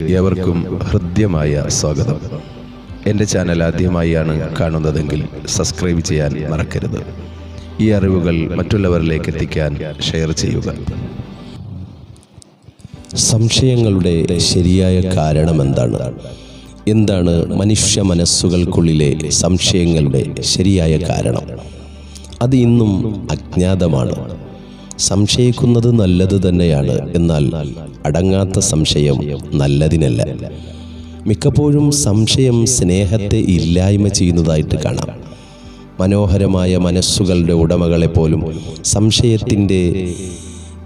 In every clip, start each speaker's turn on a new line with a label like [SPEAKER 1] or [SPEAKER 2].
[SPEAKER 1] ഏവർക്കും ഹൃദ്യമായ സ്വാഗതം. എൻ്റെ ചാനൽ ആദ്യമായാണ് കാണുന്നതെങ്കിൽ സബ്സ്ക്രൈബ് ചെയ്യാൻ മറക്കരുത്. ഈ അറിവുകൾ മറ്റുള്ളവരിലേക്ക് എത്തിക്കാൻ ഷെയർ ചെയ്യുക.
[SPEAKER 2] സംശയങ്ങളുടെ ശരിയായ കാരണമെന്താണ്? എന്താണ് മനുഷ്യ മനസ്സുകൾക്കുള്ളിലെ സംശയങ്ങളുടെ ശരിയായ കാരണം? അത് ഇന്നും അജ്ഞാതമാണ്. സംശയിക്കുന്നത് നല്ലത് തന്നെയാണ്, എന്നാൽ അടങ്ങാത്ത സംശയം നല്ലതിനല്ല. മിക്കപ്പോഴും സംശയം സ്നേഹത്തെ ഇല്ലായ്മ ചെയ്യുന്നതായിട്ട് കാണാം. മനോഹരമായ മനസ്സുകളുടെ ഉടമകളെപ്പോലും സംശയത്തിൻ്റെ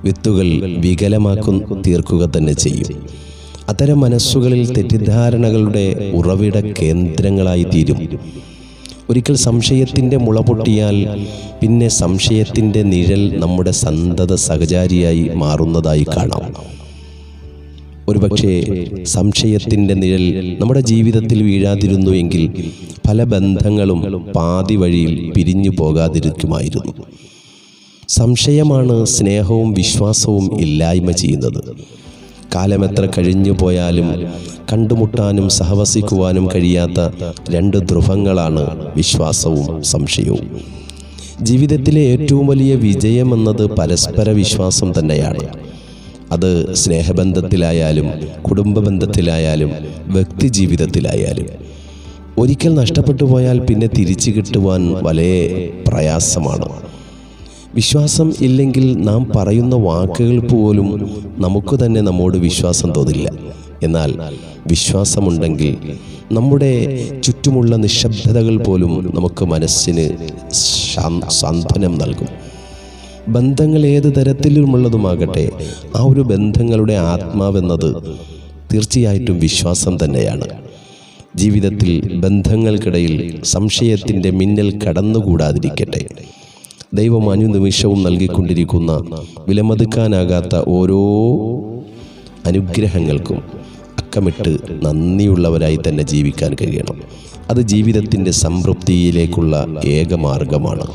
[SPEAKER 2] വിത്തുകൾ വികലമാക്കും തീർക്കുക തന്നെ ചെയ്യും. അത്തരം മനസ്സുകളിൽ തെറ്റിദ്ധാരണകളുടെ ഉറവിട കേന്ദ്രങ്ങളായി തീരും. ഒരിക്കൽ സംശയത്തിൻ്റെ മുള പൊട്ടിയാൽ പിന്നെ സംശയത്തിൻ്റെ നിഴൽ നമ്മുടെ സന്തത സഹചാരിയായി മാറുന്നതായി കാണാം. ഒരുപക്ഷെ സംശയത്തിൻ്റെ നിഴൽ നമ്മുടെ ജീവിതത്തിൽ വീഴാതിരുന്നു എങ്കിൽ പല ബന്ധങ്ങളും പാതി വഴിയിൽ പിരിഞ്ഞു പോകാതിരിക്കുമായിരുന്നു. സംശയമാണ് സ്നേഹവും വിശ്വാസവും ഇല്ലായ്മ ചെയ്യുന്നത്. കാലമെത്ര കഴിഞ്ഞു പോയാലും കണ്ടുമുട്ടാനും സഹവസിക്കുവാനും കഴിയാത്ത രണ്ട് ധ്രുവങ്ങളാണ് വിശ്വാസവും സംശയവും. ജീവിതത്തിലെ ഏറ്റവും വലിയ വിജയമെന്നത് പരസ്പര വിശ്വാസം തന്നെയാണ്. അത് സ്നേഹബന്ധത്തിലായാലും കുടുംബ ബന്ധത്തിലായാലും വ്യക്തി ജീവിതത്തിലായാലും. ഒരിക്കൽ നഷ്ടപ്പെട്ടു പോയാൽ പിന്നെ തിരിച്ചു കിട്ടുവാൻ വളരെ പ്രയാസമാണ്. വിശ്വാസം ഇല്ലെങ്കിൽ നാം പറയുന്ന വാക്കുകൾ പോലും നമുക്ക് തന്നെ നമ്മോട് വിശ്വാസം തോന്നില്ല. എന്നാൽ വിശ്വാസമുണ്ടെങ്കിൽ നമ്മുടെ ചുറ്റുമുള്ള നിശബ്ദതകൾ പോലും നമുക്ക് മനസ്സിന് സാന്ത്വനം നൽകും. ബന്ധങ്ങൾ ഏത് തരത്തിലുമുള്ളതുമാകട്ടെ, ആ ഒരു ബന്ധങ്ങളുടെ ആത്മാവെന്നത് തീർച്ചയായിട്ടും വിശ്വാസം തന്നെയാണ്. ജീവിതത്തിൽ ബന്ധങ്ങൾക്കിടയിൽ സംശയത്തിൻ്റെ മിന്നൽ കടന്നുകൂടാതിരിക്കട്ടെ. ദൈവം അനുനിമിഷവും നൽകിക്കൊണ്ടിരിക്കുന്ന വിലമതിക്കാനാകാത്ത ഓരോ അനുഗ്രഹങ്ങൾക്കും അക്കമിട്ട് നന്ദിയുള്ളവരായി തന്നെ ജീവിക്കാൻ കഴിയണം. അത് ജീവിതത്തിൻ്റെ സംതൃപ്തിയിലേക്കുള്ള ഏക മാർഗമാണ്.